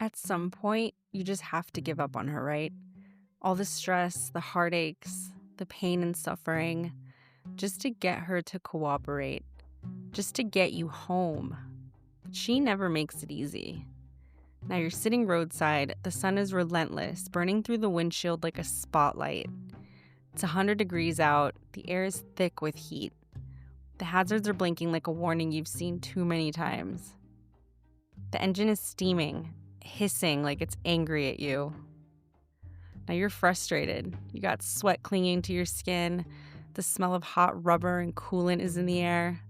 At some point, you just have to give up on her, right? All the stress, the heartaches, the pain and suffering, just to get her to cooperate, just to get you home. But she never makes it easy. Now you're sitting roadside, the sun is relentless, burning through the windshield like a spotlight. It's 100 degrees out, the air is thick with heat. The hazards are blinking like a warning you've seen too many times. The engine is steaming, hissing like it's angry at you. Now you're frustrated. You got sweat clinging to your skin. The smell of hot rubber and coolant is in the air.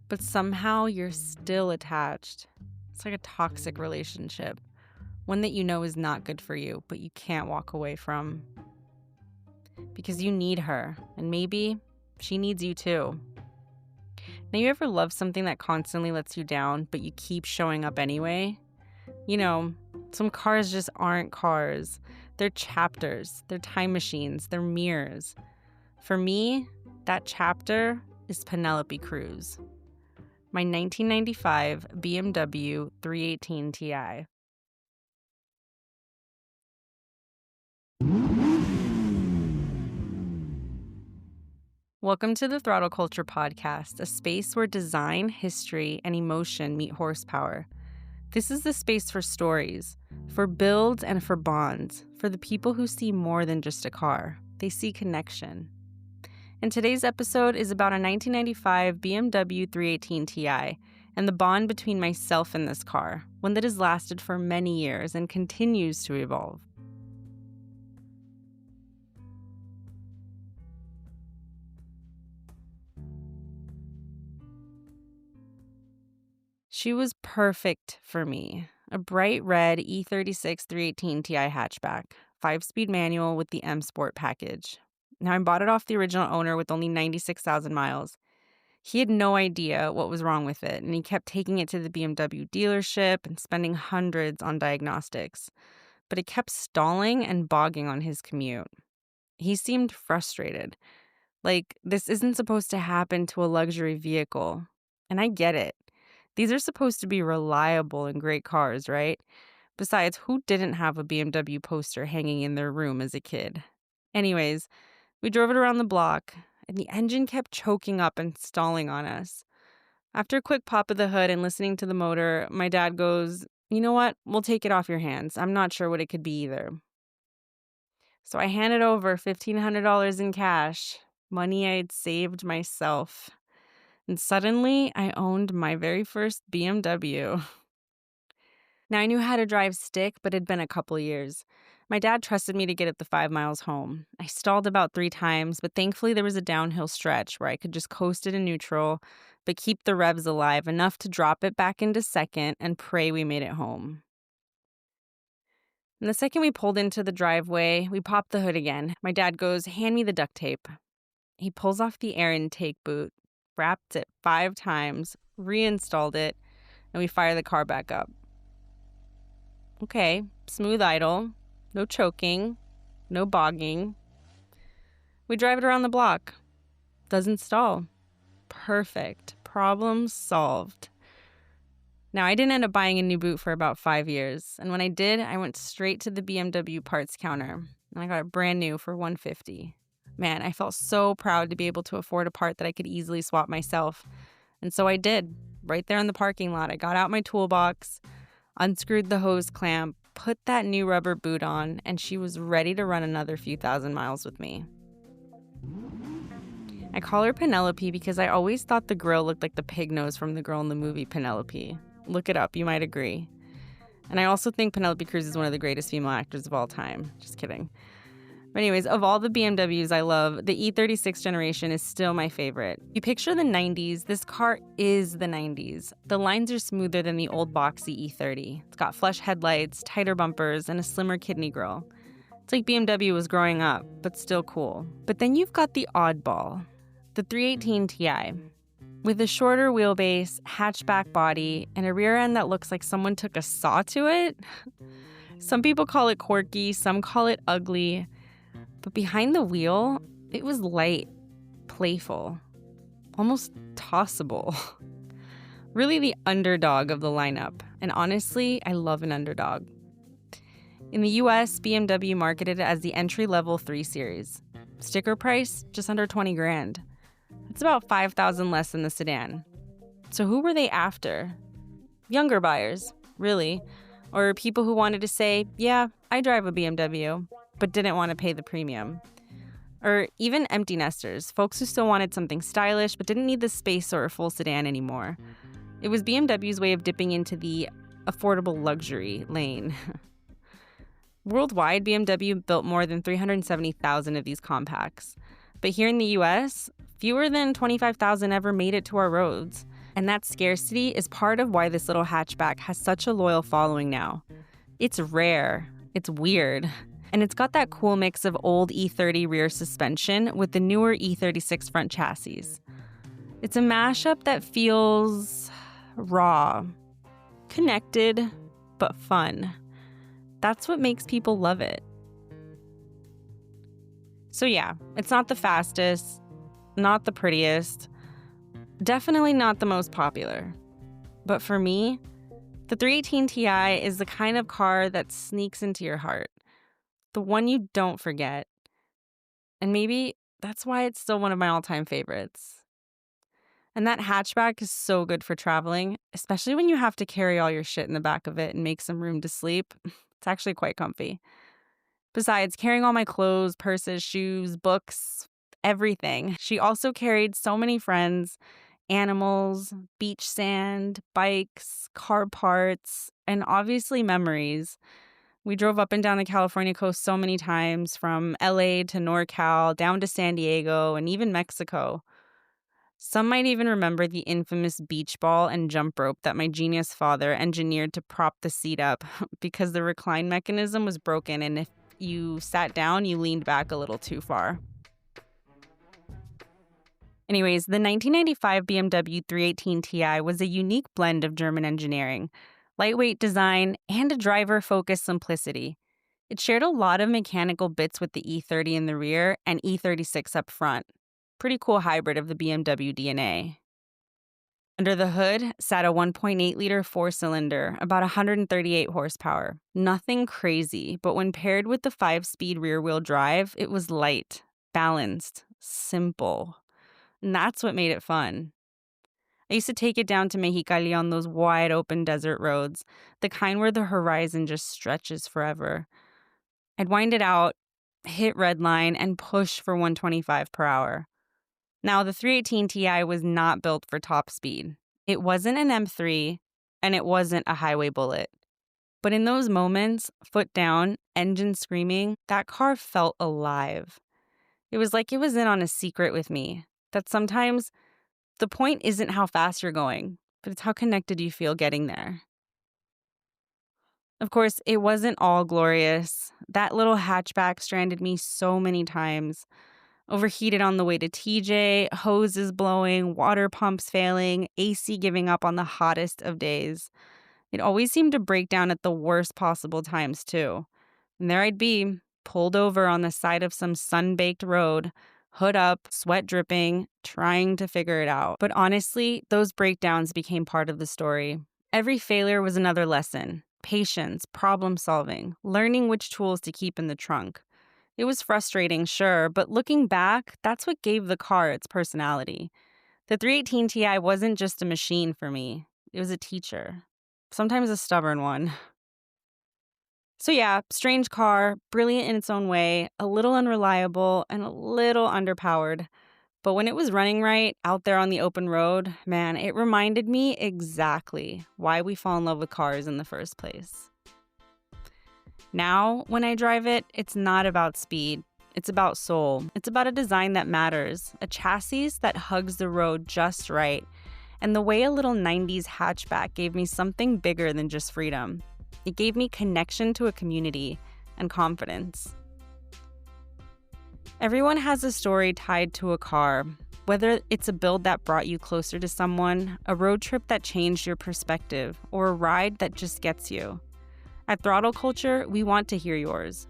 But somehow you're still attached. It's like a toxic relationship. One that you know is not good for you, but you can't walk away from. Because you need her, and maybe she needs you too. Now, you ever love something that constantly lets you down, but you keep showing up anyway? You know, some cars just aren't cars. They're chapters, they're time machines, they're mirrors. For me, that chapter is Penelope Cruise. My 1995 BMW 318 Ti. Welcome to the Throttle Culture podcast, a space where design, history, and emotion meet horsepower. This is the space for stories, for builds and for bonds, for the people who see more than just a car. They see connection. And today's episode is about a 1995 BMW 318 Ti and the bond between myself and this car, one that has lasted for many years and continues to evolve. She was perfect for me. A bright red E36 318 Ti hatchback, 5-speed manual with the M Sport package. Now, I bought it off the original owner with only 96,000 miles. He had no idea what was wrong with it, and he kept taking it to the BMW dealership and spending hundreds on diagnostics. But it kept stalling and bogging on his commute. He seemed frustrated. Like, this isn't supposed to happen to a luxury vehicle. And I get it. These are supposed to be reliable and great cars, right? Besides, who didn't have a BMW poster hanging in their room as a kid? Anyways, we drove it around the block, and the engine kept choking up and stalling on us. After a quick pop of the hood and listening to the motor, my dad goes, "You know what? We'll take it off your hands. I'm not sure what it could be either." So I handed over $1,500 in cash, money I had saved myself. And suddenly, I owned my very first BMW. Now, I knew how to drive stick, but it had been a couple years. My dad trusted me to get it the 5 miles home. I stalled about 3 times, but thankfully there was a downhill stretch where I could just coast it in neutral, but keep the revs alive enough to drop it back into second and pray we made it home. And the second we pulled into the driveway, we popped the hood again. My dad goes, "Hand me the duct tape." He pulls off the air intake boot, wrapped it 5 times, reinstalled it, and we fire the car back up. Okay, smooth idle, no choking, no bogging. We drive it around the block. Doesn't stall. Perfect. Problem solved. Now, I didn't end up buying a new boot for about 5 years, and when I did, I went straight to the BMW parts counter, and I got it brand new for $150. Man, I felt so proud to be able to afford a part that I could easily swap myself. And so I did. Right there in the parking lot, I got out my toolbox, unscrewed the hose clamp, put that new rubber boot on, and she was ready to run another few thousand miles with me. I call her Penelope because I always thought the grill looked like the pig nose from the girl in the movie Penelope. Look it up, you might agree. And I also think Penelope Cruise is one of the greatest female actors of all time. Just kidding. But anyways, of all the BMWs I love, the E36 generation is still my favorite. You picture the 90s, this car is the 90s. The lines are smoother than the old boxy E30. It's got flush headlights, tighter bumpers, and a slimmer kidney grille. It's like BMW was growing up, but still cool. But then you've got the oddball, the 318 Ti. With a shorter wheelbase, hatchback body, and a rear end that looks like someone took a saw to it. Some people call it quirky, some call it ugly. But behind the wheel, it was light, playful, almost tossable. Really the underdog of the lineup. And honestly, I love an underdog. In the US, BMW marketed it as the entry-level 3 Series. Sticker price, just under $20,000. It's about $5,000 less than the sedan. So who were they after? Younger buyers, really. Or people who wanted to say, yeah, I drive a BMW, but didn't want to pay the premium. Or even empty nesters, folks who still wanted something stylish but didn't need the space or a full sedan anymore. It was BMW's way of dipping into the affordable luxury lane. Worldwide, BMW built more than 370,000 of these compacts. But here in the US, fewer than 25,000 ever made it to our roads. And that scarcity is part of why this little hatchback has such a loyal following now. It's rare, it's weird, and it's got that cool mix of old E30 rear suspension with the newer E36 front chassis. It's a mashup that feels raw, connected, but fun. That's what makes people love it. So yeah, it's not the fastest, not the prettiest, definitely not the most popular. But for me, the 318 Ti is the kind of car that sneaks into your heart. The one you don't forget. And maybe that's why it's still one of my all-time favorites. And that hatchback is so good for traveling, especially when you have to carry all your shit in the back of it and make some room to sleep. It's actually quite comfy. Besides, carrying all my clothes, purses, shoes, books, everything. She also carried so many friends, animals, beach sand, bikes, car parts, and obviously memories. We drove up and down the California coast so many times, from LA to NorCal, down to San Diego, and even Mexico. Some might even remember the infamous beach ball and jump rope that my genius father engineered to prop the seat up because the recline mechanism was broken, and if you sat down, you leaned back a little too far. Anyways, the 1995 BMW 318 Ti was a unique blend of German engineering, lightweight design, and a driver-focused simplicity. It shared a lot of mechanical bits with the E30 in the rear and E36 up front. Pretty cool hybrid of the BMW DNA. Under the hood sat a 1.8-liter four-cylinder, about 138 horsepower. Nothing crazy, but when paired with the 5-speed rear-wheel drive, it was light, balanced, simple. And that's what made it fun. I used to take it down to Mexicali on those wide-open desert roads, the kind where the horizon just stretches forever. I'd wind it out, hit redline, and push for 125 per hour. Now, the 318 Ti was not built for top speed. It wasn't an M3, and it wasn't a highway bullet. But in those moments, foot down, engine screaming, that car felt alive. It was like it was in on a secret with me, that sometimes the point isn't how fast you're going, but it's how connected you feel getting there. Of course, it wasn't all glorious. That little hatchback stranded me so many times. Overheated on the way to TJ, hoses blowing, water pumps failing, AC giving up on the hottest of days. It always seemed to break down at the worst possible times, too. And there I'd be, pulled over on the side of some sun-baked road, hood up, sweat dripping, trying to figure it out. But honestly, those breakdowns became part of the story. Every failure was another lesson. Patience, problem solving, learning which tools to keep in the trunk. It was frustrating, sure, but looking back, that's what gave the car its personality. The 318 Ti wasn't just a machine for me. It was a teacher. Sometimes a stubborn one. So yeah, strange car, brilliant in its own way, a little unreliable, and a little underpowered. But when it was running right, out there on the open road, man, it reminded me exactly why we fall in love with cars in the first place. Now, when I drive it, it's not about speed. It's about soul. It's about a design that matters, a chassis that hugs the road just right, and the way a little 90s hatchback gave me something bigger than just freedom. It gave me connection to a community and confidence. Everyone has a story tied to a car, whether it's a build that brought you closer to someone, a road trip that changed your perspective, or a ride that just gets you. At Throttle Culture, we want to hear yours.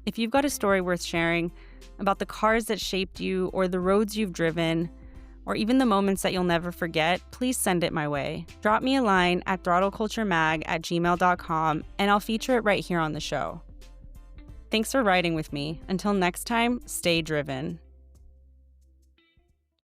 If you've got a story worth sharing about the cars that shaped you or the roads you've driven, or even the moments that you'll never forget, please send it my way. Drop me a line at throttleculturemag@gmail.com, and I'll feature it right here on the show. Thanks for riding with me. Until next time, stay driven.